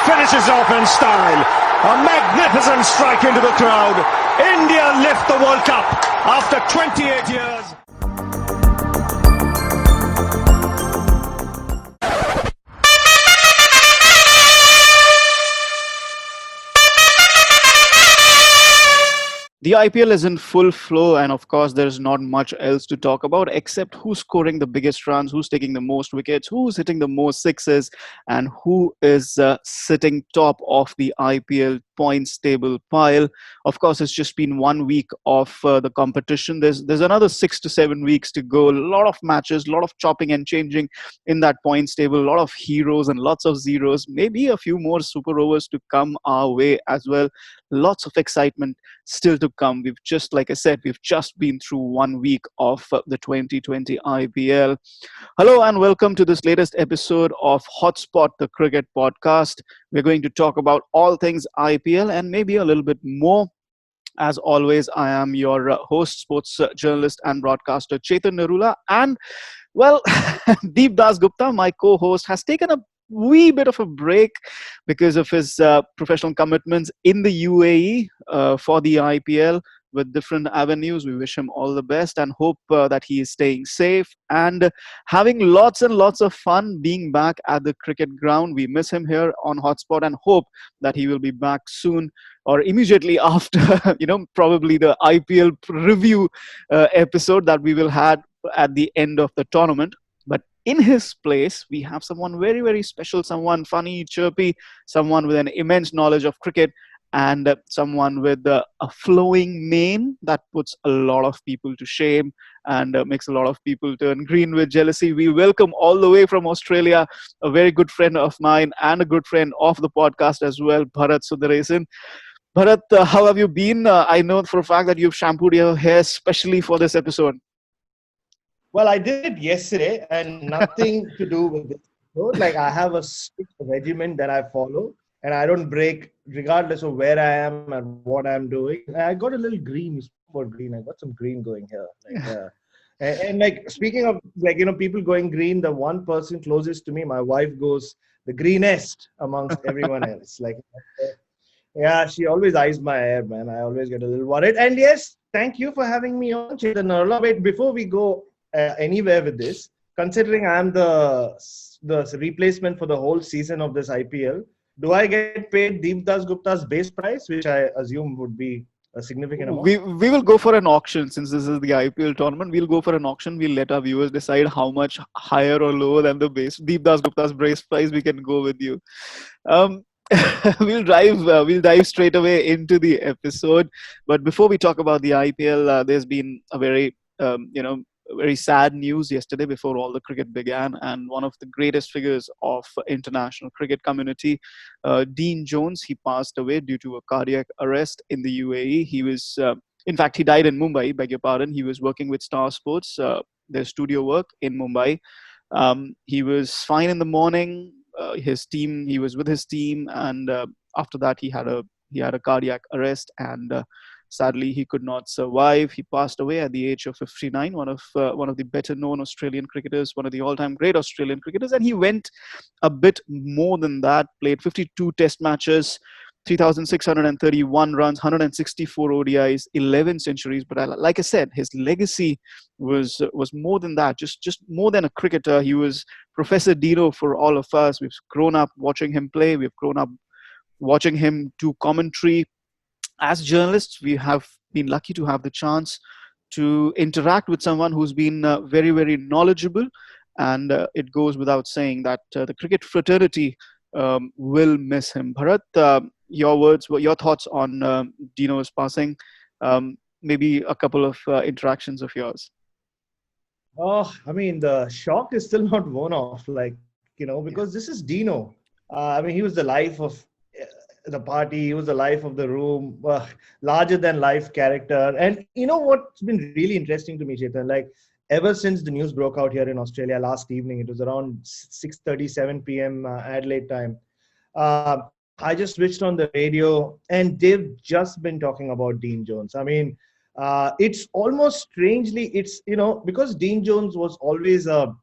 finishes off in style. A magnificent strike into the crowd. India lift the World Cup after 28 years. The IPL is in full flow, and of course, there's not much else to talk about except who's scoring the biggest runs, who's taking the most wickets, who's hitting the most sixes, and who is sitting top of the IPL points table pile. Of course, it's just been 1 week of the competition. There's another 6 to 7 weeks to go. A lot of matches, a lot of chopping and changing in that points table. A lot of heroes and lots of zeros. Maybe a few more super overs to come our way as well. Lots of excitement still to come. Like I said, we've just been through 1 week of the 2020 IPL. Hello and welcome to this latest episode of HotSpot, the cricket podcast. We're going to talk about all things IPL and maybe a little bit more. As always, I am your host, sports journalist and broadcaster Chetan Narula. And well, Deep Das Gupta, my co-host, has taken a wee bit of a break because of his professional commitments in the UAE for the IPL with different avenues. We wish him all the best and hope that he is staying safe and having lots and lots of fun being back at the cricket ground. We miss him here on HotSpot and hope that he will be back soon or immediately after, probably the IPL review episode that we will have at the end of the tournament. But in his place, we have someone very, very special, someone funny, chirpy, someone with an immense knowledge of cricket, and someone with a flowing mane that puts a lot of people to shame and makes a lot of people turn green with jealousy. We welcome all the way from Australia, a very good friend of mine and a good friend of the podcast as well, Bharat Sundaresan. Bharat, how have you been? I know for a fact that you've shampooed your hair specially for this episode. Well, I did it yesterday and nothing to do with this. Like, I have a strict regimen that I follow and I don't break regardless of where I am and what I'm doing. I got a little green. You spoke about green. I got some green going here. And like, speaking of people going green, the one person closest to me, my wife, goes the greenest amongst everyone else. Like, yeah, she always eyes my hair, man. I always get a little worried. And yes, thank you for having me on, Chetan Narula. Wait, before we go anywhere with this, considering I'm the replacement for the whole season of this IPL, do I get paid Deep Das Gupta's base price, which I assume would be a significant amount? We will go for an auction. Since this is the IPL tournament, we'll go for an auction. We'll let our viewers decide how much higher or lower than the base Deep Das Gupta's base price we can go with you. We'll dive straight away into the episode. But before we talk about the IPL, there's been a very very sad news yesterday before all the cricket began, and one of the greatest figures of international cricket community, Dean Jones, he passed away due to a cardiac arrest in the UAE. He was, in fact, he died in Mumbai, beg your pardon. He was working with Star Sports, their studio work in Mumbai. He was fine in the morning. He was with his team, and after that he had a cardiac arrest, and sadly, he could not survive. He passed away at the age of 59, one of the better-known Australian cricketers, one of the all-time great Australian cricketers. And he went a bit more than that, played 52 test matches, 3,631 runs, 164 ODIs, 11 centuries. But like I said, his legacy was more than that, just more than a cricketer. He was Professor Dino for all of us. We've grown up watching him play. We've grown up watching him do commentary. As journalists, we have been lucky to have the chance to interact with someone who's been very, very knowledgeable. And it goes without saying that the cricket fraternity will miss him. Bharat, your thoughts on Dino's passing, maybe a couple of interactions of yours. Oh, I mean, the shock is still not worn off, because this is Dino. He was the life of the party. He was the life of the room, larger than life character. And you know what's been really interesting to me, Chetan, ever since the news broke out here in Australia last evening, it was around 6:37 p.m. Adelaide time. I just switched on the radio and they've just been talking about Dean Jones. It's almost strangely, because Dean Jones was always how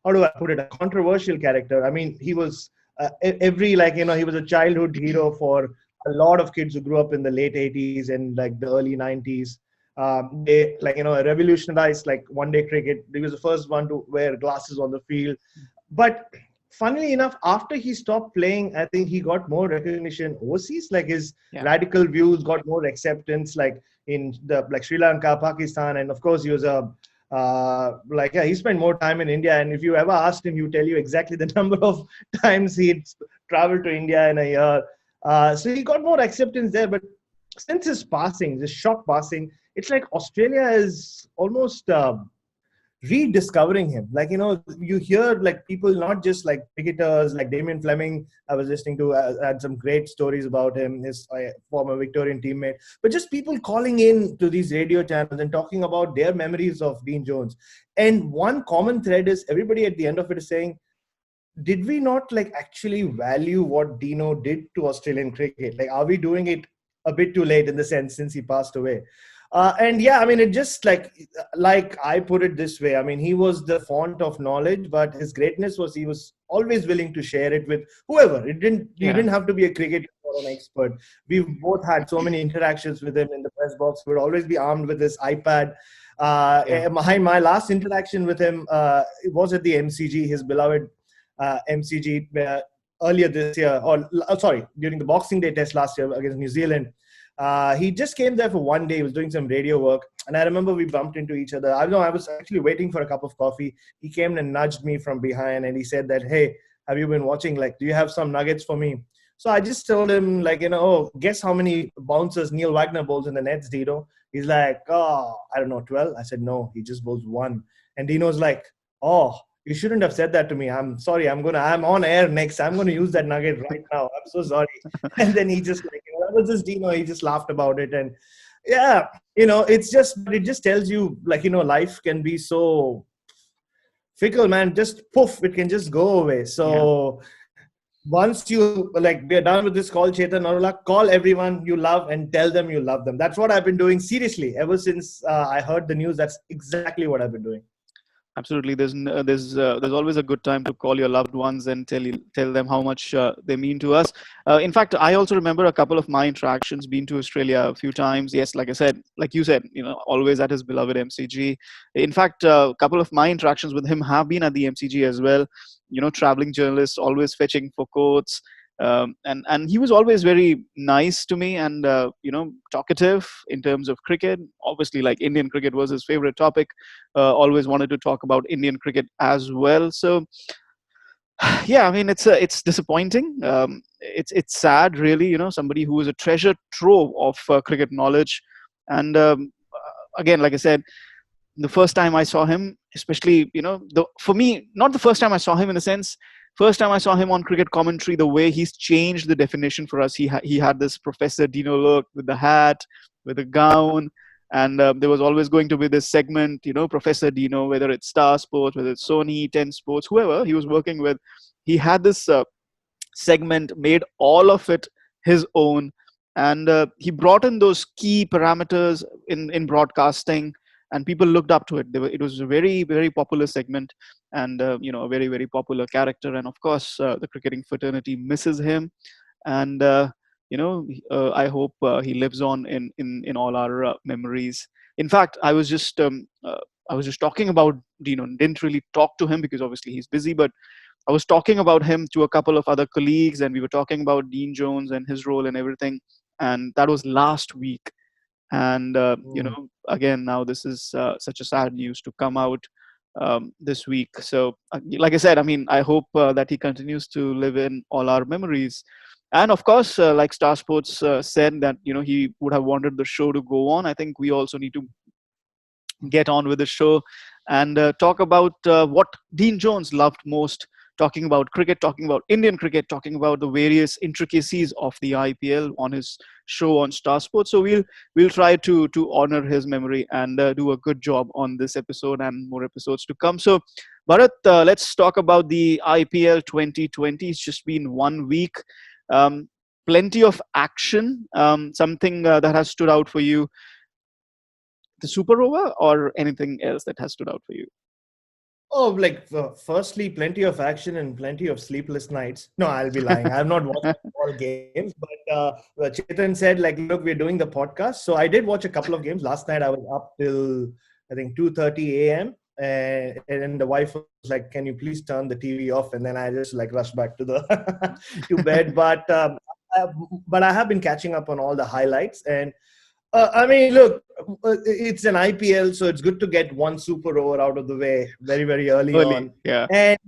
do I put it, a controversial character. He was every, like, he was a childhood hero for a lot of kids who grew up in the late 80s and like the early 90s. They, like, revolutionized like one day cricket. He was the first one to wear glasses on the field. But funnily enough, after he stopped playing, I think he got more recognition overseas. Like his radical views got more acceptance, like in the like Sri Lanka, Pakistan, and of course he was a he spent more time in India. And if you ever asked him, he would tell you exactly the number of times he'd traveled to India in a year. So he got more acceptance there. But since his passing, this shock passing, it's like Australia is almost rediscovering him. Like, you hear like people, not just like cricketers like Damien Fleming, I was listening to, had some great stories about him, his former Victorian teammate, but just people calling in to these radio channels and talking about their memories of Dean Jones. And one common thread is everybody at the end of it is saying, did we not like actually value what Dino did to Australian cricket? Like, are we doing it a bit too late in the sense since he passed away? And yeah, I mean, it just like I put it this way. I mean, he was the font of knowledge, but his greatness was he was always willing to share it with whoever. You didn't have to be a cricketer or an expert. We've both had so many interactions with him in the press box. We would always be armed with his iPad. My last interaction with him was at the MCG, his beloved MCG, earlier this year, or sorry, during the Boxing Day test last year against New Zealand. He just came there for one day. He was doing some radio work. And I remember we bumped into each other. I don't know, I was actually waiting for a cup of coffee. He came and nudged me from behind and he said that, hey, have you been watching? Like, do you have some nuggets for me? So I just told him, like, guess how many bouncers Neil Wagner bowls in the nets, Dino? He's like, oh, I don't know, 12? I said, no, he just bowls 1. And Dino's like, oh, you shouldn't have said that to me. I'm sorry. I'm on air next. I'm going to use that nugget right now. I'm so sorry. And then he just like, that was just Dino. He just laughed about it. And yeah, it just tells you like, life can be so fickle, man. Just poof, it can just go away. So once you like, we're done with this call, Chetan Narula, call everyone you love and tell them you love them. That's what I've been doing seriously ever since I heard the news. That's exactly what I've been doing. Absolutely. There's always a good time to call your loved ones and tell them how much they mean to us. In fact, I also remember a couple of my interactions, been to Australia a few times. Yes, like you said, always at his beloved MCG. In fact, a couple of my interactions with him have been at the MCG as well. Traveling journalists, always fetching for quotes. And he was always very nice to me and talkative in terms of cricket. Obviously, like Indian cricket was his favorite topic. Always wanted to talk about Indian cricket as well. So yeah, I mean, it's disappointing. It's sad, really. Somebody who is a treasure trove of cricket knowledge. And again, like I said, the first time I saw him, especially, for me, not the first time I saw him in the sense, first time I saw him on cricket commentary, the way he's changed the definition for us. He had this Professor Dino look with the hat, with the gown. And there was always going to be this segment, Professor Dino, whether it's Star Sports, whether it's Sony, 10 Sports, whoever he was working with. He had this segment, made all of it his own. And he brought in those key parameters in broadcasting. And people looked up to it. It was a very, very popular segment and, a very, very popular character. And of course, the cricketing fraternity misses him. And, I hope he lives on in all our memories. In fact, I was just talking about Dino. Didn't really talk to him because obviously he's busy, but I was talking about him to a couple of other colleagues and we were talking about Dean Jones and his role and everything. And that was last week. And, again, now this is such a sad news to come out this week. So, like I said, I mean, I hope that he continues to live in all our memories. And of course, like Star Sports said that, he would have wanted the show to go on. I think we also need to get on with the show and talk about what Dean Jones loved most, talking about cricket, talking about Indian cricket, talking about the various intricacies of the IPL on his show on Star Sports. So we'll try to honor his memory and do a good job on this episode and more episodes to come. So Bharat, let's talk about the IPL 2020. It's just been 1 week. Plenty of action. Something that has stood out for you, the Super Over, or anything else that has stood out for you? Oh, like firstly, plenty of action and plenty of sleepless nights. No, I'll be lying. I have not watched all games, but Chetan said, like, look, we're doing the podcast. So I did watch a couple of games. Last night I was up till I think 2:30 a.m. And the wife was like, "Can you please turn the TV off?" And then I just like rushed back to the to bed. But I have been catching up on all the highlights and. I mean, look, it's an IPL, so it's good to get one super over out of the way very, very early on. Yeah. And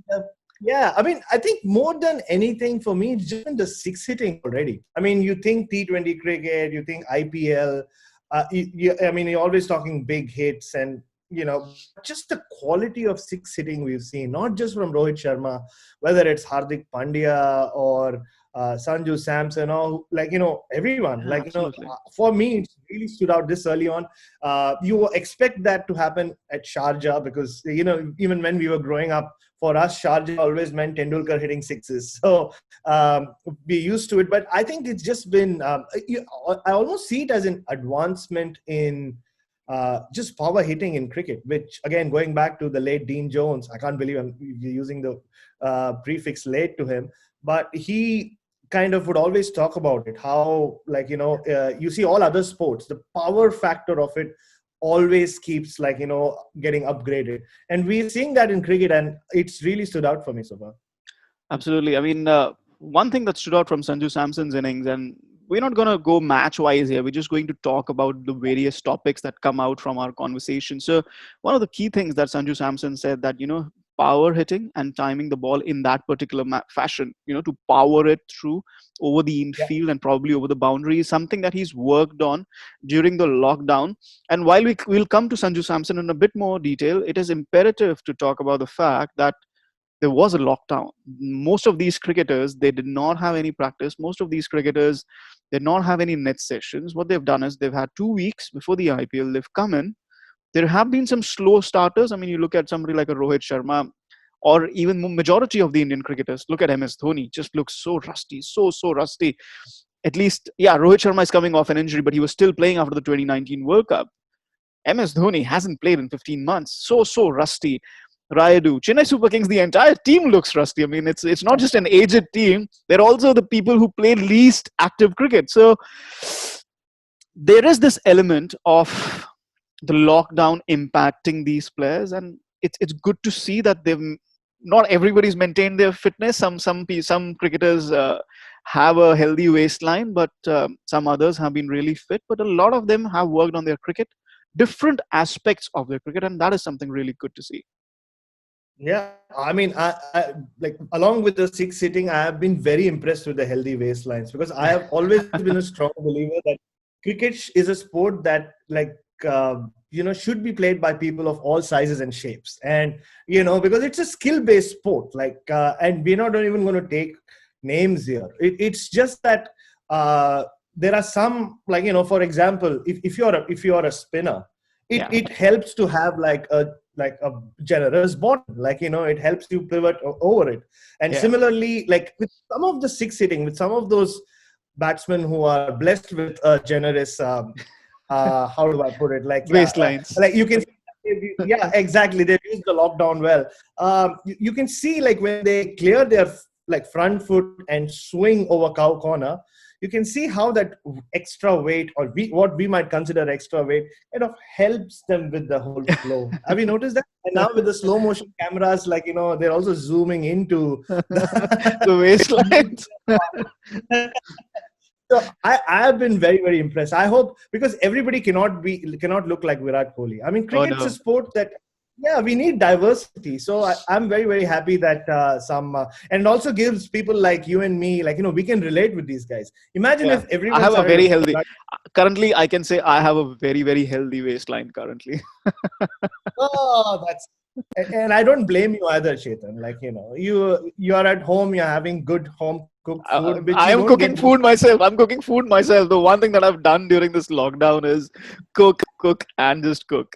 yeah, I mean, I think more than anything for me, it's just the six hitting already. I mean, you think T20 cricket, you think IPL. I mean, you're always talking big hits and, just the quality of six hitting we've seen, not just from Rohit Sharma, whether it's Hardik Pandya or Sanju Samson, or everyone. Yeah, absolutely. For me, it really stood out this early on. You expect that to happen at Sharjah because even when we were growing up, for us, Sharjah always meant Tendulkar hitting sixes. So we're used to it. But I think it's just been. I almost see it as an advancement in. Just power hitting in cricket, which again, going back to the late Dean Jones, I can't believe I'm using the prefix late to him, but he kind of would always talk about it, how you see all other sports, the power factor of it always keeps getting upgraded. And we're seeing that in cricket, and it's really stood out for me so far. Absolutely. I mean, one thing that stood out from Sanju Samson's innings, and we're not going to go match wise here. We're just going to talk about the various topics that come out from our conversation. So one of the key things that Sanju Samson said that, power hitting and timing the ball in that particular fashion, to power it through over the infield and probably over the boundary is something that he's worked on during the lockdown. And while we'll come to Sanju Samson in a bit more detail, it is imperative to talk about the fact that there was a lockdown. Most of these cricketers, they did not have any practice. Most of these cricketers did not have any net sessions. What they've done is they've had 2 weeks before the IPL. They've come in. There have been some slow starters. I mean, you look at somebody like a Rohit Sharma or even majority of the Indian cricketers. Look at MS Dhoni. Just looks so rusty, so rusty. At least, Rohit Sharma is coming off an injury, but he was still playing after the 2019 World Cup. MS Dhoni hasn't played in 15 months. So rusty. Rayadu, Chennai Super Kings, the entire team looks rusty. I mean, it's not just an aged team. They're also the people who play least active cricket. So there is this element of the lockdown impacting these players, and it's good to see that not everybody's maintained their fitness. Some cricketers have a healthy waistline, but some others have been really fit. But a lot of them have worked on their cricket, different aspects of their cricket, and that is something really good to see. Yeah, I mean, I like along with the six hitting, I have been very impressed with the healthy waistlines because I have always been a strong believer that cricket is a sport that should be played by people of all sizes and shapes, and because it's a skill-based sport. And we're not even going to take names here. It's just that there are some for example, if you're a spinner, it helps to have a generous bottom, it helps you pivot over it. And similarly, with some of the six hitting, with some of those batsmen who are blessed with a generous how do I put it, waistlines, you can exactly, they've used the lockdown well. You can see when they clear their front foot and swing over cow corner, you can see how that extra weight, or what we might consider extra weight, kind of helps them with the whole flow. Have you noticed that? And now with the slow motion cameras, they're also zooming into the waistlines. So I have been very, very impressed. I hope, because everybody cannot look like Virat Kohli. I mean, cricket's a sport that, we need diversity. So I'm very, very happy that and it also gives people like you and me, we can relate with these guys. Imagine if everyone. I have a very healthy. Currently, I can say I have a very, very healthy waistline currently. Oh, that's. And I don't blame you either, Chetan. You are at home, you're having good home cooked food. I am cooking food myself. I'm cooking food myself. The one thing that I've done during this lockdown is cook, and just cook.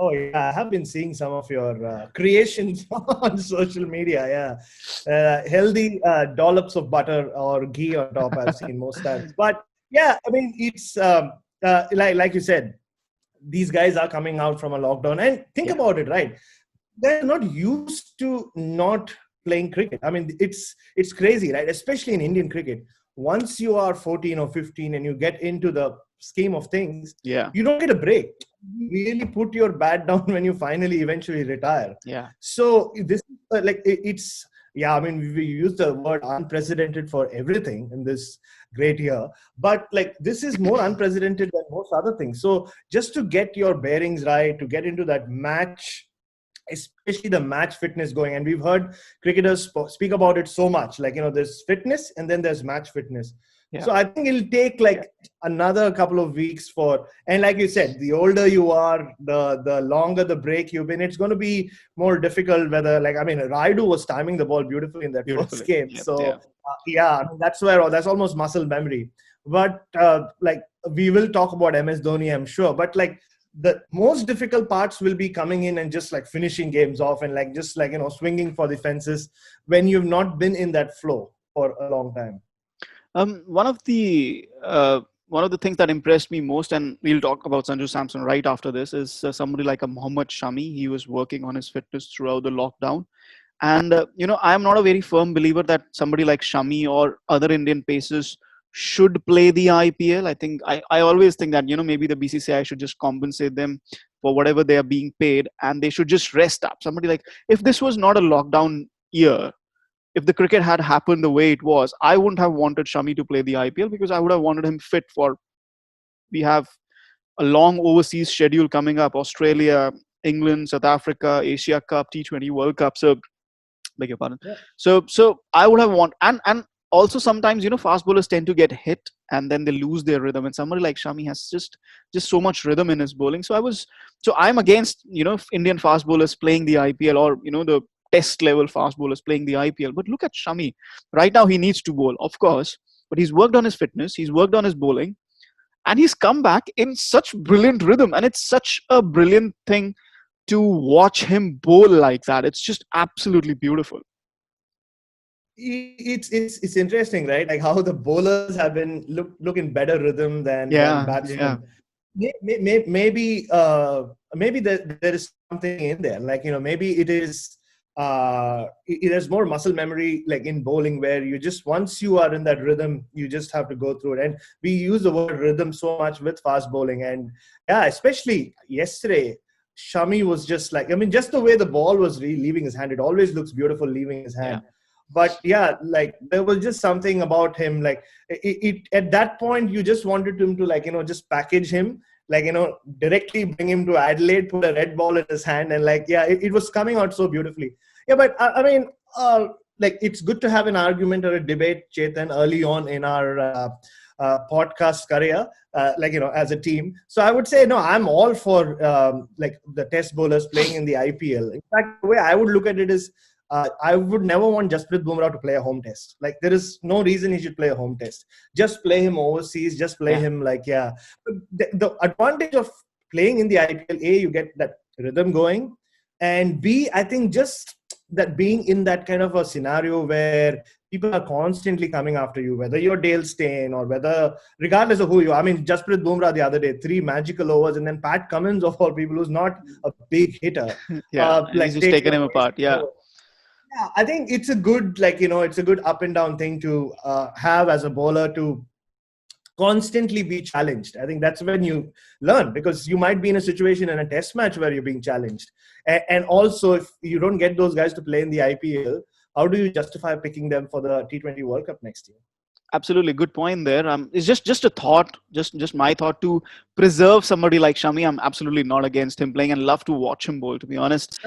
Oh yeah, I have been seeing some of your creations on social media. Healthy dollops of butter or ghee on top. I've seen most times. But I mean, it's like you said, these guys are coming out from a lockdown, and think about it, right? they're not used to not playing cricket. I mean, it's crazy, right? Especially in Indian cricket. Once you are 14 or 15 and you get into the scheme of things, Yeah. you don't get a break. You really put your bat down when you finally eventually retire. Yeah. So this is it's yeah. I mean, we use the word unprecedented for everything in this great year, but like this is more unprecedented than most other things. So just to get your bearings right, to get into that match, especially the match fitness going, and we've heard cricketers speak about it so much, like, there's fitness and then there's match fitness. Yeah. So I think it'll take like another couple of weeks and like you said, the older you are, the longer the break you've been, it's going to be more difficult. Whether, like, I mean, Raidu was timing the ball beautifully in that first game. Yep. So Yeah. I mean, that's almost muscle memory. But like, we will talk about MS Dhoni, I'm sure, but like, the most difficult parts will be coming in and just like finishing games off and like just like, swinging for the fences when you've not been in that flow for a long time. One of the things that impressed me most, and we'll talk about Sanju Samson right after this, is somebody like a Mohammad Shami. He was working on his fitness throughout the lockdown. And, I'm not a very firm believer that somebody like Shami or other Indian pacers should play the IPL. I think I always think that, maybe the BCCI should just compensate them for whatever they are being paid, and they should just rest up. Somebody like, if this was not a lockdown year, if the cricket had happened the way it was, I wouldn't have wanted Shami to play the IPL, because I would have wanted him fit for, we have a long overseas schedule coming up: Australia, England, South Africa, Asia Cup, T20 World Cup. So, beg your pardon. Yeah. So I would have and also sometimes, fast bowlers tend to get hit and then they lose their rhythm. And somebody like Shami has just so much rhythm in his bowling. So I'm against, Indian fast bowlers playing the IPL, or, the test level fast bowlers playing the IPL. But look at Shami. Right now he needs to bowl, of course, but he's worked on his fitness, he's worked on his bowling, and he's come back in such brilliant rhythm. And it's such a brilliant thing to watch him bowl like that. It's just absolutely beautiful. It's interesting, right? Like how the bowlers have been looking better rhythm than batsmen. Yeah. Maybe there is something in there. Like, maybe it is it has more muscle memory, like in bowling, where you just, once you are in that rhythm, you just have to go through it. And we use the word rhythm so much with fast bowling. And yeah, especially yesterday, Shami was just like, I mean, just the way the ball was leaving his hand, it always looks beautiful leaving his hand. Yeah. But yeah, like there was just something about him, like it at that point, you just wanted him to, like, just package him, like, directly bring him to Adelaide, put a red ball in his hand, and like, yeah, it was coming out so beautifully. Yeah, but I mean, like, it's good to have an argument or a debate, Chetan, early on in our podcast career, like, as a team. So I would say, no, I'm all for like the test bowlers playing in the IPL. In fact, the way I would look at it is, I would never want Jasprit Bumrah to play a home test. Like, there is no reason he should play a home test. Just play him overseas. Just play him, like, yeah. But the advantage of playing in the IPL, A, you get that rhythm going. And B, I think just that being in that kind of a scenario where people are constantly coming after you, whether you're Dale Steyn or whether, regardless of who you are. I mean, Jasprit Bumrah the other day, 3 magical overs, and then Pat Cummins, of all people, who's not a big hitter. Like, he's just taken him apart. Yeah. Yeah, I think it's a good, like, it's a good up and down thing to have as a bowler, to constantly be challenged. I think that's when you learn, because you might be in a situation in a test match where you're being challenged. And also, if you don't get those guys to play in the IPL, how do you justify picking them for the T20 World Cup next year? Absolutely, good point there. It's just a thought, just my thought, to preserve somebody like Shami. I'm absolutely not against him playing, and love to watch him bowl, to be honest.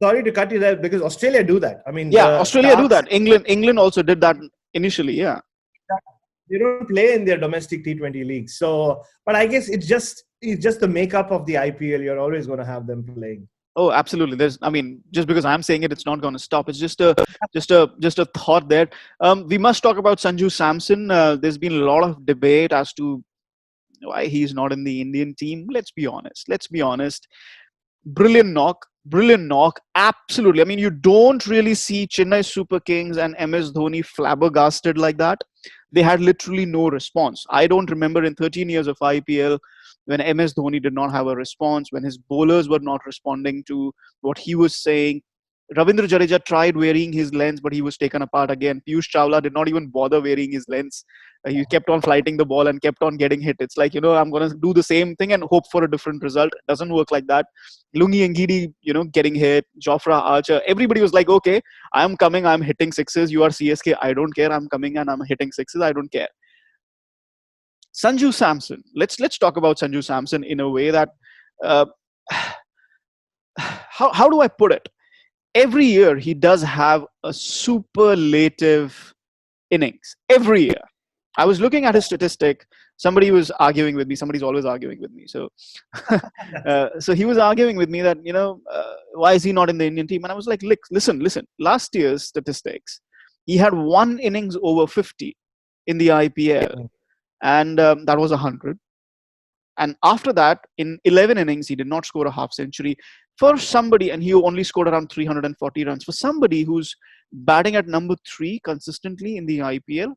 Sorry to cut you there, because Australia do that. I mean, yeah, Australia do that. England also did that initially. Yeah, they don't play in their domestic T20 leagues. So, but I guess it's just the makeup of the IPL. You're always going to have them playing. Oh, absolutely. Just because I'm saying it, it's not going to stop. It's just a thought there. We must talk about Sanju Samson. There's been a lot of debate as to why he's not in the Indian team. Let's be honest. Brilliant knock. Absolutely. I mean, you don't really see Chennai Super Kings and MS Dhoni flabbergasted like that. They had literally no response. I don't remember in 13 years of IPL when MS Dhoni did not have a response, when his bowlers were not responding to what he was saying. Ravindra Jadeja tried wearing his lens, but he was taken apart again. Piyush Chawla did not even bother wearing his lens. He kept on flighting the ball and kept on getting hit. It's like, I'm going to do the same thing and hope for a different result. It doesn't work like that. Lungi Ngidi, getting hit. Jofra Archer. Everybody was like, okay, I'm coming. I'm hitting sixes. You are CSK. I don't care. I'm coming and I'm hitting sixes. I don't care. Sanju Samson. Let's talk about Sanju Samson in a way that, how do I put it? Every year he does have a superlative innings. Every year. I was looking at his statistic. Somebody was arguing with me. Somebody's always arguing with me. So, so he was arguing with me that, why is he not in the Indian team? And I was like, listen. Last year's statistics, he had one innings over 50 in the IPL. And that was 100. And after that, in 11 innings, he did not score a half century. For somebody, and he only scored around 340 runs. For somebody who's batting at number 3 consistently in the IPL,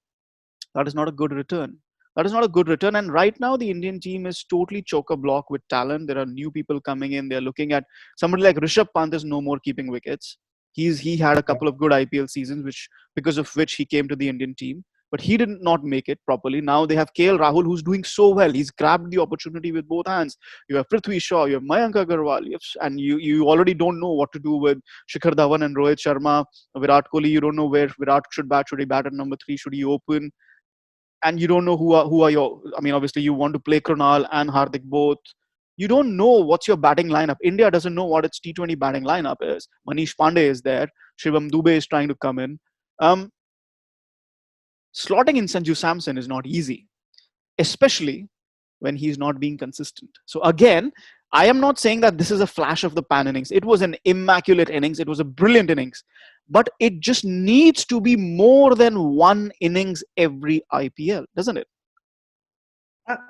that is not a good return. That is not a good return. And right now, the Indian team is totally chock-a-block with talent. There are new people coming in. They're looking at somebody like Rishabh Pant is no more keeping wickets. He had a couple of good IPL seasons, because of which he came to the Indian team. But he did not make it properly. Now they have KL Rahul, who's doing so well. He's grabbed the opportunity with both hands. You have Prithvi Shaw, you have Mayank Agarwal, and you already don't know what to do with Shikhar Dhawan and Rohit Sharma. Virat Kohli, you don't know where Virat should bat. Should he bat at number 3? Should he open? And you don't know who are your. I mean, obviously you want to play Krunal and Hardik both. You don't know what's your batting lineup. India doesn't know what its T20 batting lineup is. Manish Pandey is there. Shivam Dube is trying to come in. Slotting in Sanju Samson is not easy, especially when he's not being consistent. So again, I am not saying that this is a flash of the pan innings. It was an immaculate innings. It was a brilliant innings. But it just needs to be more than one innings every IPL, doesn't it?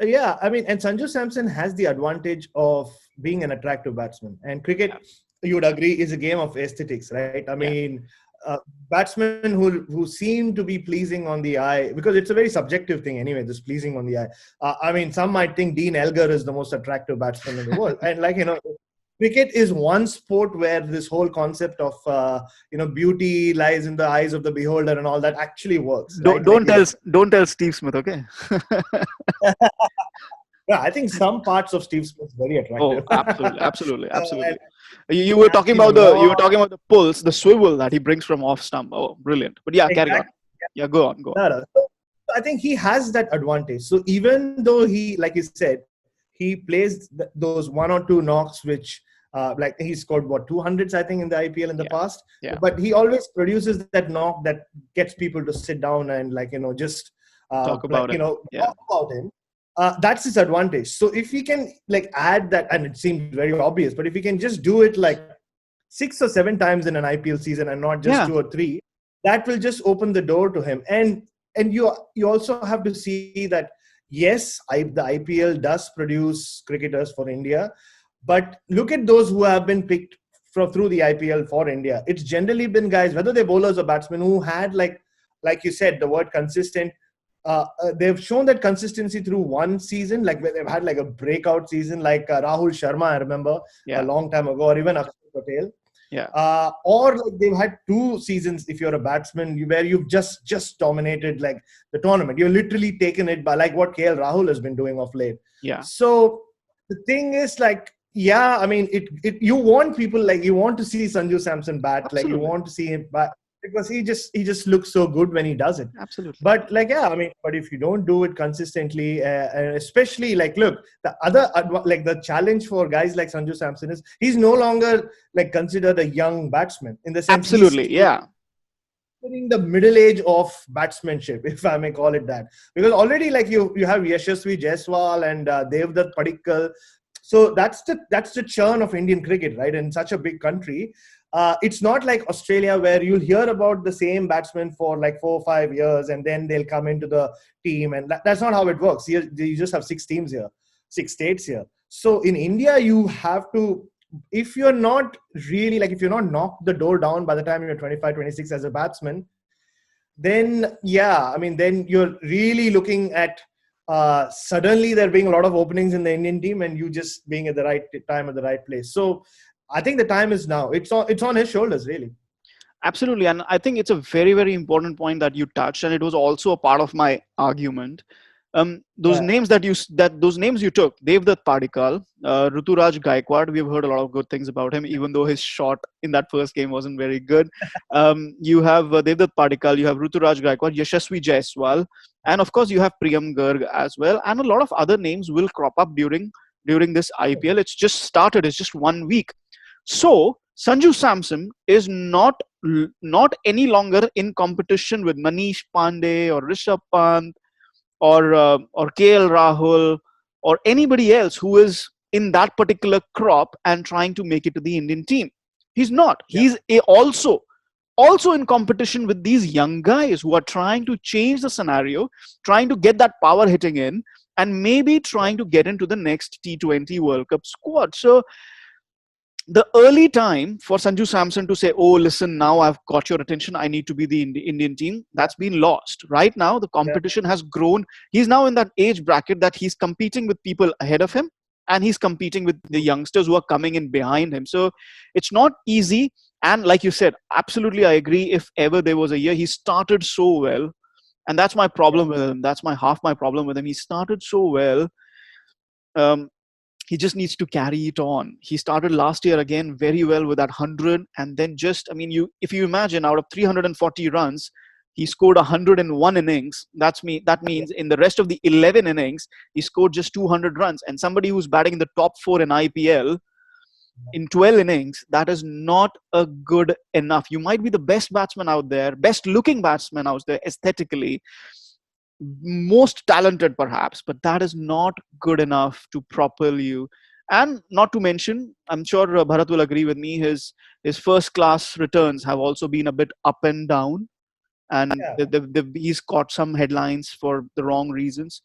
Yeah, I mean, and Sanju Samson has the advantage of being an attractive batsman. And cricket, you would agree, is a game of aesthetics, right? I mean, batsmen who seem to be pleasing on the eye, because it's a very subjective thing anyway, this pleasing on the eye. I mean, some might think Dean Elgar is the most attractive batsman in the world. And cricket is one sport where this whole concept of, beauty lies in the eyes of the beholder and all that actually works. Right? Don't tell Steve Smith, okay? Yeah, I think some parts of Steve Smith is very attractive. Oh, absolutely. You were talking about the pulse, the swivel that he brings from off stump. Oh, brilliant! But yeah, carry on. Yeah, go on. No. So I think he has that advantage. So even though he, like you said, he plays those 1 or 2 knocks, which like he scored 200s I think in the IPL in the past. Yeah. But he always produces that knock that gets people to sit down and just talk about him. That's his advantage. So if he can add that, and it seems very obvious, but if he can just do it 6 or 7 times in an IPL season and not just 2 or 3, that will just open the door to him. And you also have to see that, yes, the IPL does produce cricketers for India, but look at those who have been picked through the IPL for India. It's generally been guys, whether they're bowlers or batsmen, who had like you said, the word consistent. They've shown that consistency through one season, where they've had a breakout season, Rahul Sharma, I remember a long time ago, or even Akshar Patel. Yeah. Or they've had 2 seasons, if you're a batsman, where you've just dominated the tournament. You've literally taken it by what KL Rahul has been doing of late. Yeah. So the thing is I mean, you want people you want to see Sanju Samson bat, Absolutely. You want to see him bat. Because he just looks so good when he does it. Absolutely. But I mean, but if you don't do it consistently, and especially look, the other the challenge for guys like Sanju Samson is he's no longer considered a young batsman in the sense. Absolutely, yeah. In the middle age of batsmanship, if I may call it that, because already you have Yashasvi Jaiswal and Devdutt Padikkal. So that's the churn of Indian cricket, right? In such a big country. It's not like Australia, where you'll hear about the same batsman for 4 or 5 years and then they'll come into the team. And that's not how it works. You just have 6 teams here, 6 states here. So in India, you have to, if you're not really, if you're not knocked the door down by the time you're 25, 26 as a batsman, then, I mean, then you're really looking at suddenly there being a lot of openings in the Indian team, and you just being at the right time at the right place. So I think the time is now. It's on his shoulders, really. Absolutely. And I think it's a very, very important point that you touched. And it was also a part of my argument. Those Yeah. names those names you took, Devdutt Padikkal, Ruturaj Gaikwad, we've heard a lot of good things about him, even though his shot in that first game wasn't very good. You have Devdutt Padikkal, you have Ruturaj Gaikwad, Yashasvi Jaiswal, and of course you have Priyam Garg as well. And a lot of other names will crop up during this IPL. It's just started. It's just 1 week. So Sanju Samson is not any longer in competition with Manish Pandey or Rishabh Pant or KL Rahul or anybody else who is in that particular crop and trying to make it to the Indian team. He's not. Yeah. He's also in competition with these young guys who are trying to change the scenario, trying to get that power hitting in, and maybe trying to get into the next T20 World Cup squad. So the early time for Sanju Samson to say, oh, listen, now I've got your attention, I need to be the Indian team, that's been lost. Right now, the competition has grown. He's now in that age bracket that he's competing with people ahead of him, and he's competing with the youngsters who are coming in behind him. So it's not easy. And like you said, absolutely, I agree. If ever there was a year, he started so well. And that's my problem with him. That's half my problem with him. He started so well. He just needs to carry it on. He started last year again very well with that 100, and then if you imagine, out of 340 runs, he scored 101 innings. That means in the rest of the 11 innings, he scored just 200 runs. And somebody who's batting in the top 4 in IPL in 12 innings, that is not a good enough. You might be the best batsman out there, best looking batsman out there aesthetically, most talented perhaps, but that is not good enough to propel you. And not to mention, I'm sure Bharat will agree with me, his first class returns have also been a bit up and down, and he's caught some headlines for the wrong reasons.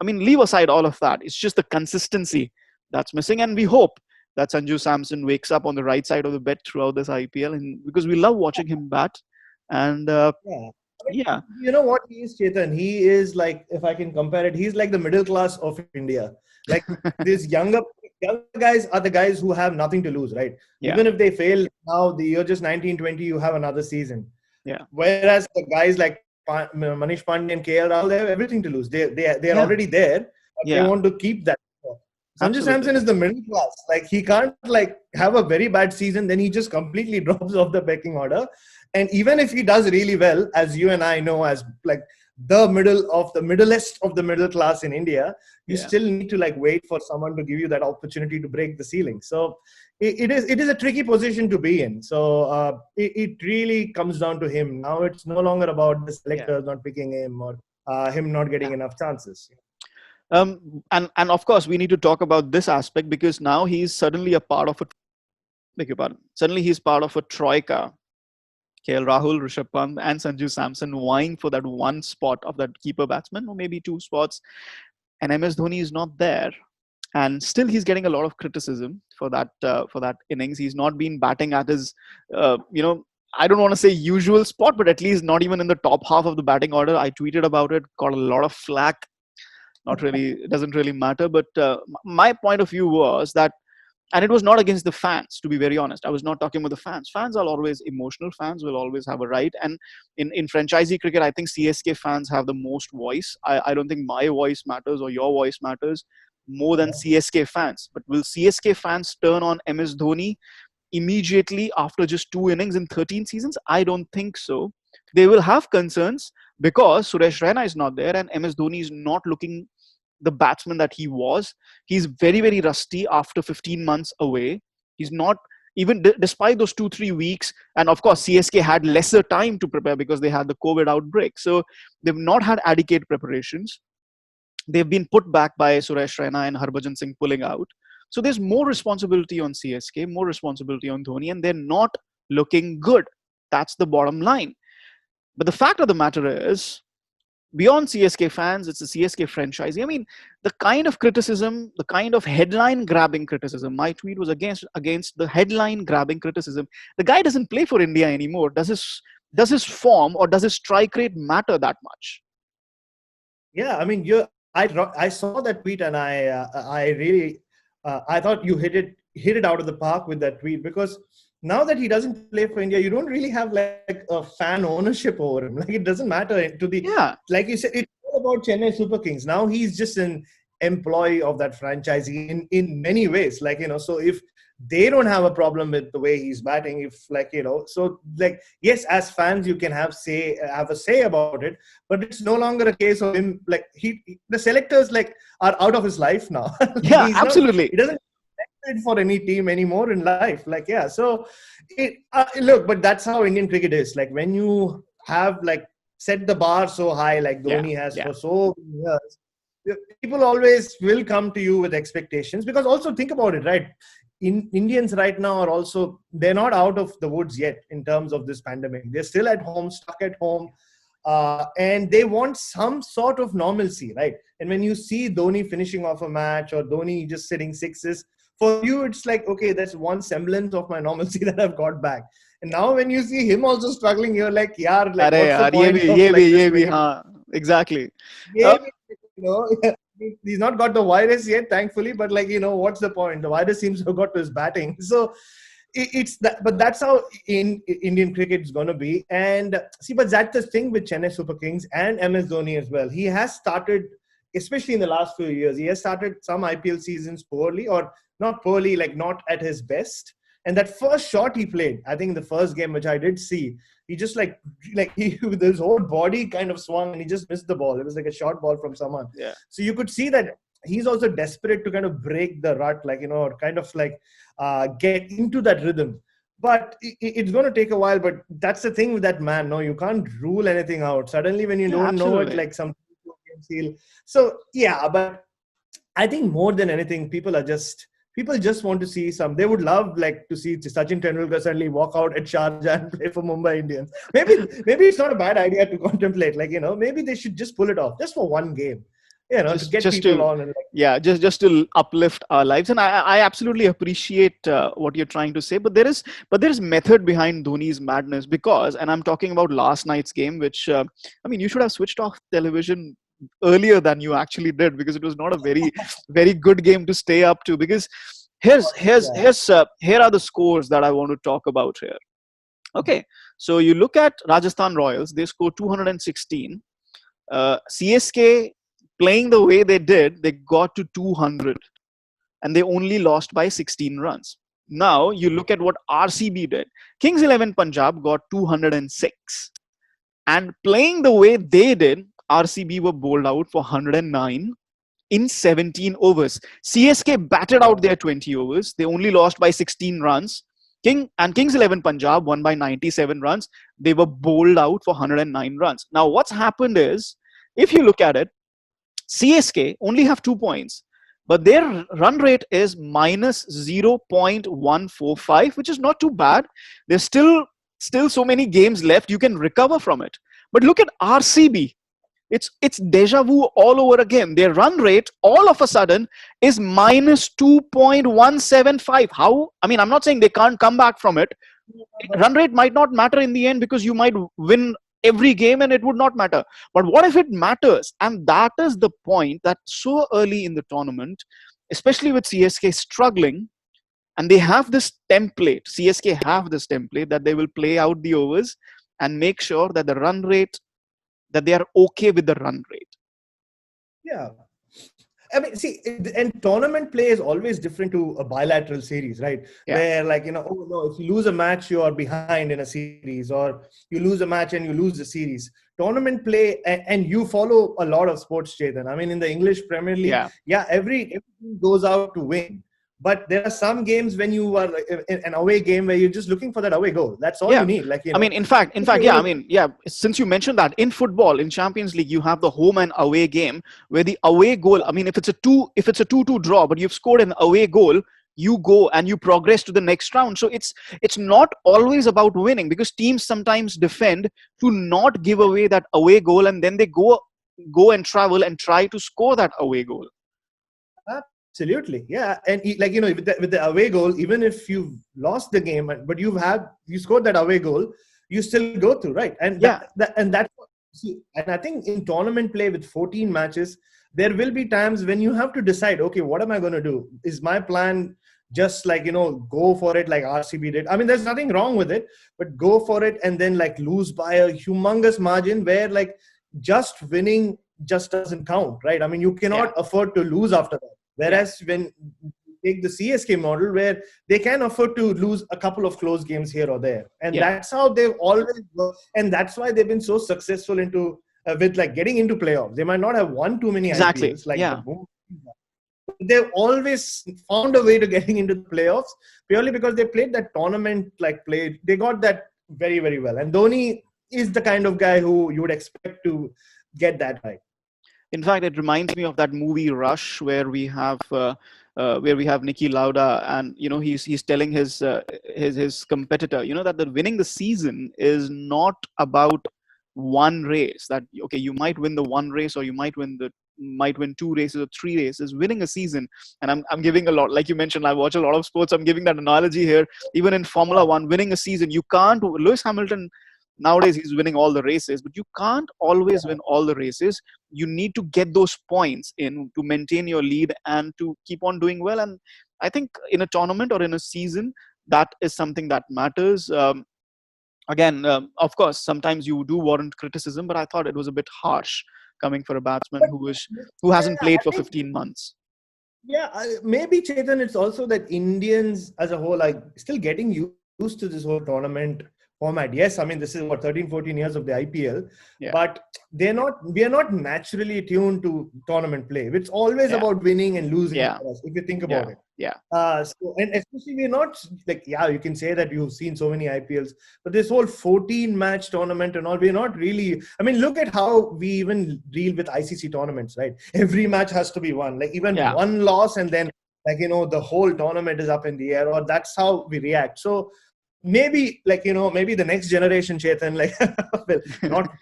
I mean, leave aside all of that, it's just the consistency that's missing. And we hope that Sanju Samson wakes up on the right side of the bed throughout this IPL, and because we love watching him bat. And yeah, you know what he is, Chetan? He is like, if I can compare it, he's like the middle class of India. Like these younger guys are the guys who have nothing to lose, right? Yeah. Even if they fail now, you're just 19, 20, you have another season. Yeah. Whereas the guys like Manish Pandey and KL Rahul, they have everything to lose. They're already there, but they want to keep that. Sanju Samson is the middle class. Like he can't like have a very bad season, then he just completely drops off the pecking order. And even if he does really well, as you and I know, as like the middlest of the middle class in India, you still need to like wait for someone to give you that opportunity to break the ceiling. So it is a tricky position to be in. So it really comes down to him. Now it's no longer about the selectors not picking him or him not getting enough chances. And of course, we need to talk about this aspect, because now he's suddenly a part of Suddenly he's part of a troika. KL Rahul, Rishabh Pant, and Sanju Samson vying for that one spot of that keeper batsman, or maybe two spots. And MS Dhoni is not there, and still he's getting a lot of criticism for that innings. He's not been batting at his, I don't want to say usual spot, but at least not even in the top half of the batting order. I tweeted about it, got a lot of flack. Not really, it doesn't really matter. But my point of view was that, and it was not against the fans, to be very honest. I was not talking about the fans. Fans are always emotional. Fans will always have a right. And in franchisee cricket, I think CSK fans have the most voice. I don't think my voice matters or your voice matters more than CSK fans. But will CSK fans turn on MS Dhoni immediately after just 2 innings in 13 seasons? I don't think so. They will have concerns because Suresh Raina is not there and MS Dhoni is not looking the batsman that he was. He's very, very rusty after 15 months away. He's not, even despite those 2-3 weeks, and of course CSK had lesser time to prepare because they had the COVID outbreak. So they've not had adequate preparations. They've been put back by Suresh Raina and Harbhajan Singh pulling out. So there's more responsibility on CSK, more responsibility on Dhoni, and they're not looking good. That's the bottom line. But the fact of the matter is, beyond CSK fans, it's a CSK franchise. I mean, the kind of criticism, the kind of headline-grabbing criticism, my tweet was against the headline-grabbing criticism. The guy doesn't play for India anymore. Does his form or does his strike rate matter that much? Yeah, I mean, you're I saw that tweet, and I really I thought you hit it out of the park with that tweet, because now that he doesn't play for India, you don't really have like a fan ownership over him. Like, it doesn't matter to the, Yeah, like you said, it's all about Chennai Super Kings. Now he's just an employee of that franchise in many ways. Like, so if they don't have a problem with the way he's batting, if like, so like, yes, as fans you can have a say about it, but it's no longer a case of him. Like, the selectors like are out of his life now. yeah, He's not, absolutely. he doesn't for any team anymore in life. Like, yeah, so look, but that's how Indian cricket is. Like, when you have like set the bar so high, like Yeah, Dhoni has yeah. for so many years, people always will come to you with expectations. Because also think about it, right? Indians right now are also, they're not out of the woods yet in terms of this pandemic. They're still at home, stuck at home, and they want some sort of normalcy, right? And when you see Dhoni finishing off a match, or Dhoni just sitting sixes, for you it's like, okay, that's one semblance of my normalcy that I've got back. And now when you see him also struggling, you're like, yeah, like, Arey what's the yaar, point of like ye this bhi, हाँ, exactly. game? He's not got the virus yet, thankfully, but like, what's the point? The virus seems to have got to his batting. So it's that, but that's how Indian cricket is going to be. And see, but that's the thing with Chennai Super Kings and MS Dhoni as well. He has started, especially in the last few years, he has started some IPL seasons poorly, or not poorly, like not at his best. And that first shot he played, I think in the first game, which I did see, he just like he, with his whole body kind of swung and he just missed the ball. It was like a short ball from someone. Yeah. So you could see that he's also desperate to kind of break the rut, like, or kind of like get into that rhythm. But it's going to take a while. But that's the thing with that man. No, you can't rule anything out. Suddenly, when you don't know it, like some feel. So yeah, but I think more than anything, people just want to see some. They would love like to see Sachin Tendulkar suddenly walk out at Sharjah and play for Mumbai Indians. Maybe it's not a bad idea to contemplate. Like, maybe they should just pull it off just for one game. To get people on. And like, yeah, just to uplift our lives. And I absolutely appreciate what you're trying to say. But there is method behind Dhoni's madness, because, and I'm talking about last night's game, which I mean, you should have switched off television earlier than you actually did, because it was not a very very good game to stay up to. Because here are the scores that I want to talk about here. Okay, so you look at Rajasthan Royals, they scored 216. CSK, playing the way they did, they got to 200, and they only lost by 16 runs. Now you look at what RCB did. Kings 11 Punjab got 206, and playing the way they did, RCB were bowled out for 109 in 17 overs. CSK batted out their 20 overs. They only lost by 16 runs. Kings 11 Punjab won by 97 runs. They were bowled out for 109 runs. Now what's happened is, if you look at it, CSK only have 2 points, but their run rate is minus 0.145, which is not too bad. There's still so many games left. You can recover from it. But look at RCB. It's deja vu all over again. Their run rate all of a sudden is minus 2.175. How? I mean, I'm not saying they can't come back from it. Run rate might not matter in the end, because you might win every game and it would not matter. But what if it matters? And that is the point, that so early in the tournament, especially with CSK struggling, and they have this template, CSK have this template that they will play out the overs and make sure that the run rate, that they are okay with the run rate. Yeah. I mean, see, and tournament play is always different to a bilateral series, right? Yeah. Where like, oh no, if you lose a match, you are behind in a series, or you lose a match and you lose the series. Tournament play, and you follow a lot of sports, Chetan. I mean, in the English Premier League, every team goes out to win. But there are some games when you are in an away game where you're just looking for that away goal. That's all you need. Like, I mean, in fact, since you mentioned that, in football, in Champions League, you have the home and away game, where the away goal, I mean, if it's a 2-2 draw, but you've scored an away goal, you go and you progress to the next round. So it's not always about winning, because teams sometimes defend to not give away that away goal, and then they go and travel and try to score that away goal. Absolutely, yeah, and like with the away goal, even if you've lost the game, but you scored that away goal, you still go through, right? And and I think in tournament play with 14 matches, there will be times when you have to decide, okay, what am I going to do? Is my plan just like, go for it like RCB did? I mean, there's nothing wrong with it, but go for it and then like lose by a humongous margin where like just winning just doesn't count, right? I mean, you cannot afford to lose after that. Whereas when you take the CSK model where they can afford to lose a couple of close games here or there. And that's how they've always worked. And that's why they've been so successful with like getting into playoffs. They might not have won too many IPLs like the Mumbai. They've always found a way to getting into the playoffs purely because they played that tournament they got that very, very well. And Dhoni is the kind of guy who you would expect to get that right. In fact, it reminds me of that movie Rush, where we have Niki Lauda, and he's telling his competitor, that the winning the season is not about one race. That okay, you might win the one race, or you might win 2 races or 3 races. Winning a season, and I'm giving a lot, like you mentioned, I watch a lot of sports. I'm giving that analogy here. Even in Formula One, winning a season, you can't. Lewis Hamilton. Nowadays, he's winning all the races, but you can't always win all the races. You need to get those points in to maintain your lead and to keep on doing well. And I think in a tournament or in a season, that is something that matters. Again, of course, sometimes you do warrant criticism, but I thought it was a bit harsh coming for a batsman who hasn't played for 15 months. Yeah, maybe Chetan, it's also that Indians as a whole are still getting used to this whole tournament format. Yes, I mean, this is 13, 14 years of the IPL, but we are not naturally tuned to tournament play. It's always about winning and losing for us, if you think about it. Yeah. And especially we're not like, you can say that you've seen so many IPLs, but this whole 14 match tournament and all, we're not really, I mean, look at how we even deal with ICC tournaments, right? Every match has to be won, like even one loss and then like, the whole tournament is up in the air, or that's how we react. So maybe maybe the next generation, Chetan,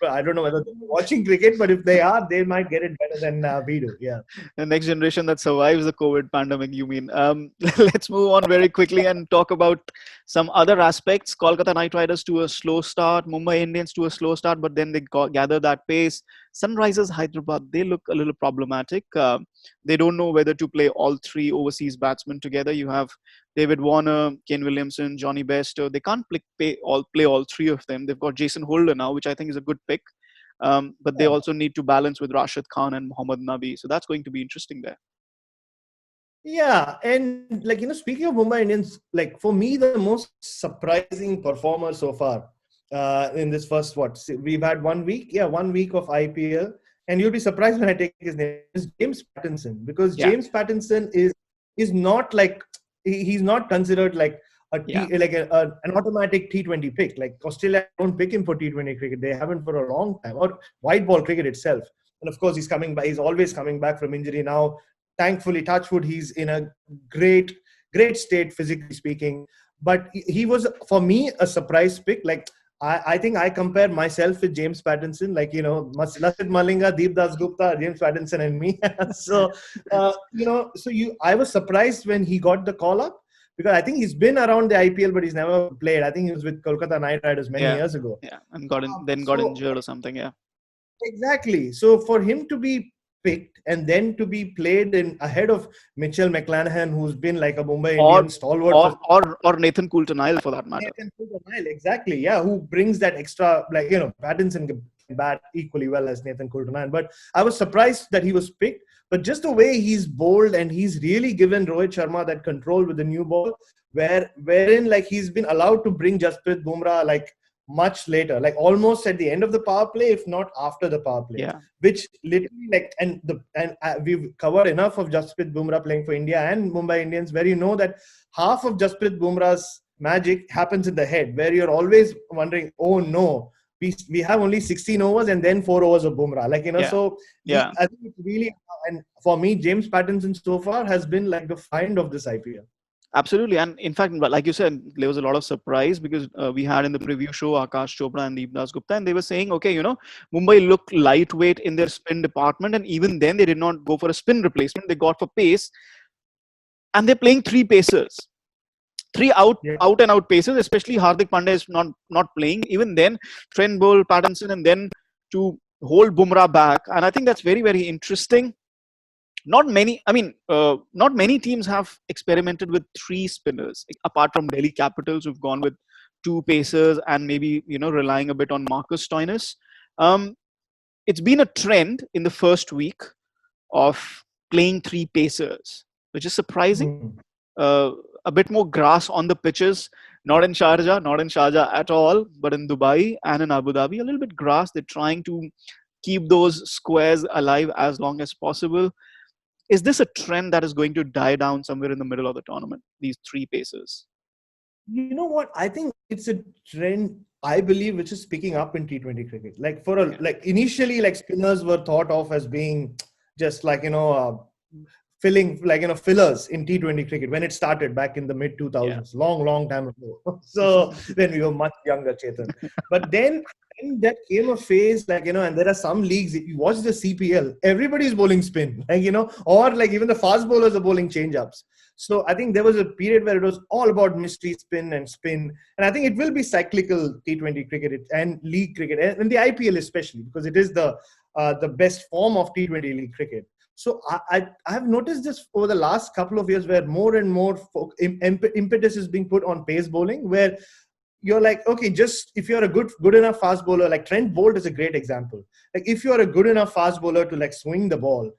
I don't know whether they're watching cricket, but if they are, they might get it better than we do. Yeah. The next generation that survives the COVID pandemic, you mean? Let's move on very quickly and talk about some other aspects. Kolkata Knight Riders to a slow start, Mumbai Indians to a slow start, but then they gather that pace. Sunrisers Hyderabad, they look a little problematic. They don't know whether to play all 3 overseas batsmen together. You have David Warner, Kane Williamson, Johnny Bairstow. They can't play all 3 of them. They've got Jason Holder now, which I think is a good pick. But they also need to balance with Rashid Khan and Mohammad Nabi. So that's going to be interesting there. Yeah, and speaking of Mumbai Indians, for me, the most surprising performer so far in this first we've had 1 week, 1 week of IPL, and you'll be surprised when I take his name, is James Pattinson, because James Pattinson is not he's not considered like an automatic T20 pick. Like Australia don't pick him for T20 cricket; they haven't for a long time, or white ball cricket itself. And of course, he's always coming back from injury now. Thankfully, touch wood, he's in a great state physically speaking. But he was, for me, a surprise pick. I think I compare myself with James Pattinson, Lasit Malinga, Deep Das Gupta, James Pattinson and me. I was surprised when he got the call up, because I think he's been around the IPL, but he's never played. I think he was with Kolkata Knight Riders many years ago. Yeah, and got injured or something, Exactly. So for him to be picked and then to be played ahead of Mitchell McClanahan, who's been like a Mumbai Indian stalwart, or Nathan Coulter-Nile for that matter. Nathan Coulter-Nile, exactly, who brings that extra, Pattinson can bat equally well as Nathan Coulter-Nile. But I was surprised that he was picked. But just the way he's bowled, and he's really given Rohit Sharma that control with the new ball, wherein he's been allowed to bring Jasprit Bumrah much later, almost at the end of the power play, if not after the power play. Which literally we've covered enough of Jasprit Bumrah playing for India and Mumbai Indians, where you know that half of Jasprit Bumrah's magic happens in the head, where you're always wondering, oh no, we have only 16 overs and then 4 overs of Bumrah. I think it's really, and for me, James Pattinson so far has been the find of this IPL. Absolutely. And in fact, like you said, there was a lot of surprise, because we had in the preview show Akash Chopra and Deep Das Gupta, and they were saying, okay, Mumbai looked lightweight in their spin department, and even then they did not go for a spin replacement. They got for pace, and they're playing 3 pacers. 3 out and out pacers, especially Hardik Pandya is not playing. Even then, Trent Bolt, Pattinson, and then to hold Bumrah back. And I think that's very, very interesting. not many. I mean, not many teams have experimented with three spinners, apart from Delhi Capitals, who've gone with two pacers and maybe relying a bit on Marcus Stoinis. Um, it's been a trend in the first week of playing three pacers, which is surprising. Hmm. Uh, a bit more grass on the pitches, not in Sharjah at all, but in Dubai and in Abu Dhabi, a little bit grass. They're trying to keep those squares alive as long as possible. Is this a trend that is going to die down somewhere in the middle of the tournament? These three paces. You know what? I think it's a trend, I believe, which is picking up in T20 cricket. Like for a like initially, like spinners were thought of as being just like filling like fillers in T20 cricket when it started back in the mid Yeah. 2000s, long time ago. So when we were much younger, Chetan. But then that came a phase like and there are some leagues. If you watch the CPL, everybody's bowling spin, like or like even the fast bowlers are bowling change ups. So I think there was a period where it was all about mystery spin, and I think it will be cyclical T20 cricket and league cricket and the IPL especially because it is the best form of T20 league cricket. So I have noticed this over the last couple of years where more and more impetus is being put on pace bowling, where you're like, okay, just if you're a good enough fast bowler, like Trent Bolt is a great example. Like if you're a good enough fast bowler to like swing the ball,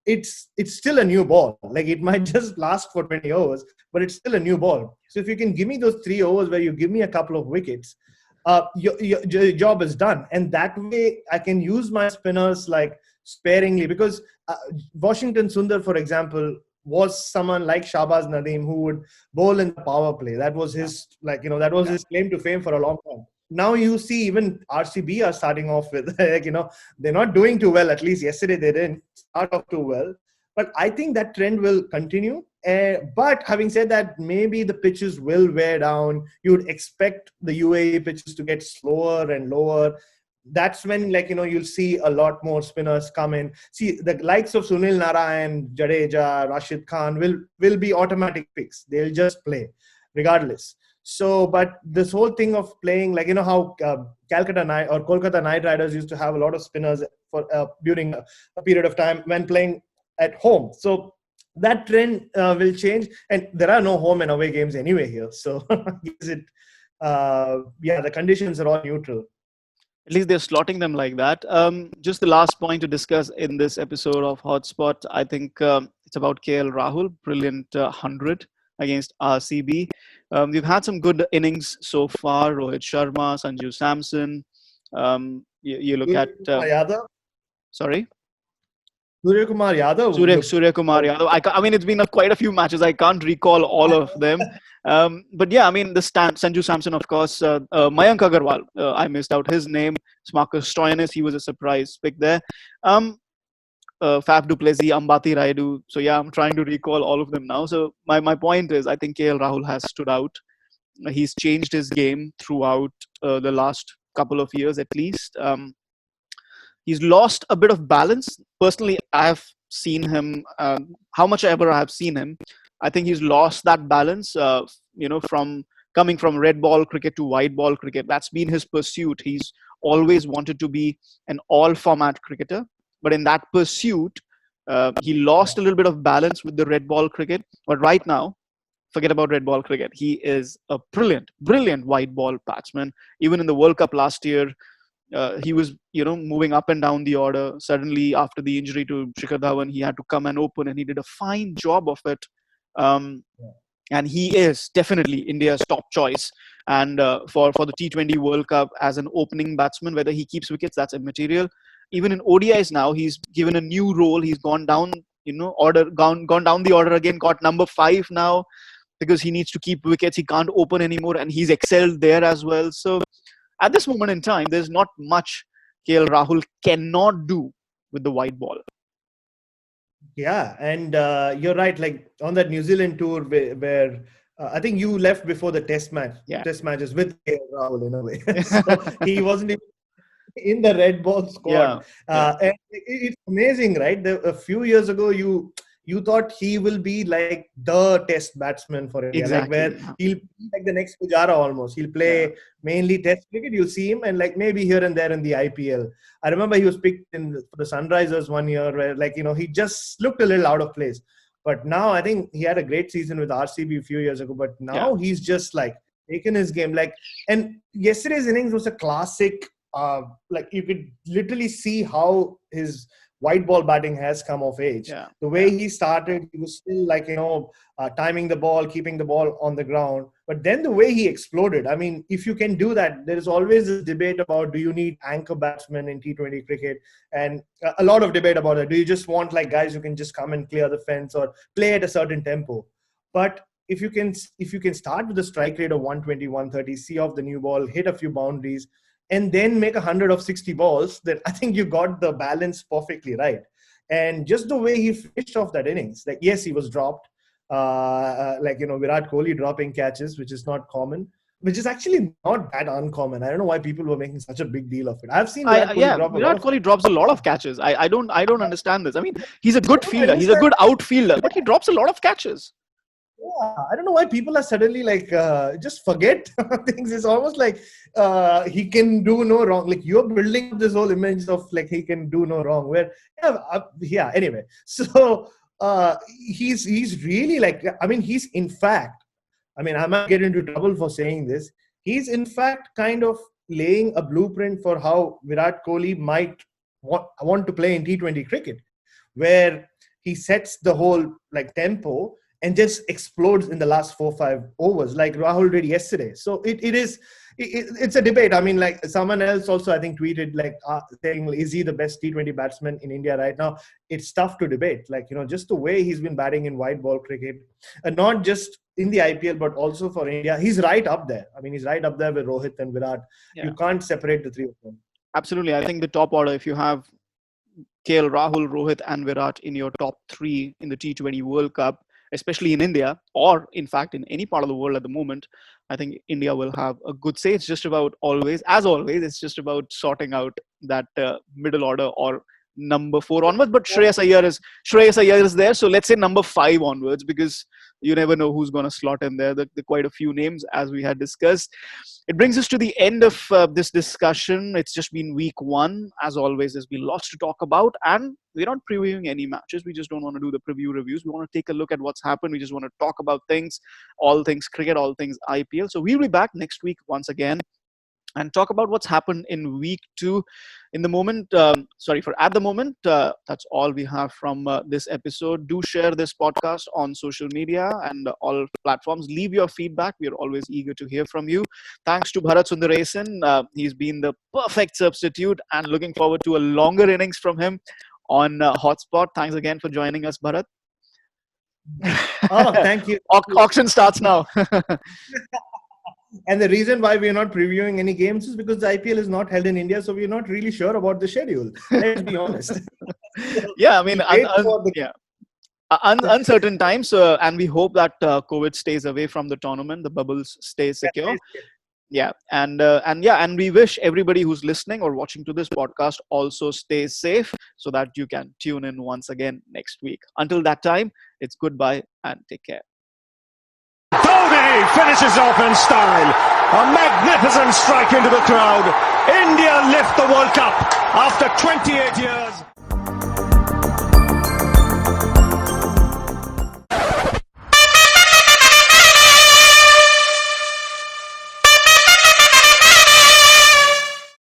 it's still a new ball. Like it might just last for 20 overs, but it's still a new ball. So if you can give me those 3 overs where you give me a couple of wickets, your job is done. And that way I can use my spinners like sparingly because Washington Sundar, for example, was someone like Shahbaz Nadeem who would bowl in the power play. That was his that was his claim to fame for a long time. Now you see even RCB are starting off with they're not doing too well. At least yesterday they didn't start off too well. But I think that trend will continue. But having said that, maybe the pitches will wear down. You'd expect the UAE pitches to get slower and lower. That's when you'll see a lot more spinners come in. See the likes of Sunil Narayan, Jadeja, Rashid Khan will be automatic picks. They'll just play regardless. So but this whole thing of playing how Kolkata Knight Riders used to have a lot of spinners for during a period of time when playing at home. So that trend will change, and there are no home and away games anyway here. So the conditions are all neutral. At least they're slotting them like that. Just the last point to discuss in this episode of Hotspot, I think it's about KL Rahul, brilliant 100 against RCB. We've had some good innings so far. Rohit Sharma, Sanju Samson. You look at sorry. Surya Kumar Yadav. Surya Kumar Yadav. I mean, it's been quite a few matches. I can't recall all of them. But yeah, I mean, Sanju Samson, of course. Mayank Agarwal, I missed out his name. Marcus Stoinis, he was a surprise pick there. Faf du Plessis, Ambati Raidu. So yeah, I'm trying to recall all of them now. So my point is, I think KL Rahul has stood out. He's changed his game throughout the last couple of years at least. He's lost a bit of balance. Personally, I have seen him, how much ever I have seen him, I think he's lost that balance, from coming from red ball cricket to white ball cricket. That's been his pursuit. He's always wanted to be an all format cricketer. But in that pursuit, he lost a little bit of balance with the red ball cricket. But right now, forget about red ball cricket. He is a brilliant white ball batsman. Even in the World Cup last year, he was, moving up and down the order. Suddenly, after the injury to Shikhar Dhawan, he had to come and open, and he did a fine job of it. And he is definitely India's top choice. And for the T20 World Cup as an opening batsman, whether he keeps wickets, that's immaterial. Even in ODIs now, he's given a new role. He's gone down, gone down the order again. Got number 5 now because he needs to keep wickets. He can't open anymore, and he's excelled there as well. So at this moment in time, there's not much KL Rahul cannot do with the white ball. Yeah, and you're right. Like on that New Zealand tour, where I think you left before the test matches with KL Rahul in a way. So he wasn't even in the red ball squad. And it's amazing, right? A few years ago, you thought he will be like the test batsman for India, Exactly. like where he'll be like the next Pujara almost. He'll play mainly test cricket. You'll see him, and like maybe here and there in the IPL. I remember he was picked for the Sunrisers one year, where like he just looked a little out of place. But now I think he had a great season with RCB a few years ago. But now he's just like taken his game. Like, and yesterday's innings was a classic. Like you could literally see how his white ball batting has come of age. The way he started, he was still like, timing the ball, keeping the ball on the ground. But then the way he exploded, I mean, if you can do that, there is always a debate about, do you need anchor batsmen in T20 cricket? And a lot of debate about it. Do you just want like guys who can just come and clear the fence or play at a certain tempo? But if you can start with a strike rate of 120, 130, see off the new ball, hit a few boundaries, and then make 100 of 60 balls, then I think you got the balance perfectly right. And just the way he finished off that innings, like, yes, he was dropped. Virat Kohli dropping catches, which is not common, which is actually not that uncommon. I don't know why people were making such a big deal of it. I've seen Virat Kohli drops a lot of catches. I don't understand this. I mean, he's a good fielder. He's a good outfielder, but he drops a lot of catches. Yeah, I don't know why people are suddenly like just forget things. It's almost like he can do no wrong. Like you're building up this whole image of like he can do no wrong. Where anyway, so he's really like, I mean, he's in fact, I mean, I might get into trouble for saying this. He's in fact kind of laying a blueprint for how Virat Kohli might want to play in T20 cricket, where he sets the whole like tempo and just explodes in the last 4-5 overs like Rahul did yesterday. So it's a debate. I mean, like someone else also I think tweeted like saying, is he the best T20 batsman in India right now? It's tough to debate. Like, just the way he's been batting in white ball cricket, and not just in the IPL, but also for India, he's right up there. I mean, he's right up there with Rohit and Virat. Yeah. You can't separate the three of them. Absolutely. I think the top order, if you have KL Rahul, Rohit and Virat in your top three in the T20 World Cup, especially in India, or in fact in any part of the world at the moment, I think India will have a good say. It's just about it's just about sorting out that middle order or number 4 onwards. But Shreyas Iyer is there. So let's say number 5 onwards, because you never know who's going to slot in there. There are quite a few names, as we had discussed. It brings us to the end of this discussion. It's just been week 1. As always, there's been lots to talk about, and we're not previewing any matches. We just don't want to do the preview reviews. We want to take a look at what's happened. We just want to talk about things, all things cricket, all things IPL. So we'll be back next week once again and talk about what's happened in week 2. At the moment, that's all we have from this episode. Do share this podcast on social media and all platforms. Leave your feedback. We are always eager to hear from you. Thanks to Bharat Sundaresan. He's been the perfect substitute, and looking forward to a longer innings from him on HotSpot. Thanks again for joining us, Bharat. Oh, thank you. Auction starts now. And the reason why we're not previewing any games is because the IPL is not held in India, so we're not really sure about the schedule. Let's be honest. Yeah, I mean, uncertain times, and we hope that COVID stays away from the tournament, the bubbles stay secure. Yeah, and we wish everybody who's listening or watching to this podcast also stays safe, so that you can tune in once again next week. Until that time, it's goodbye and take care. Dhoni finishes off in style. A magnificent strike into the crowd. India lift the World Cup after 28 years.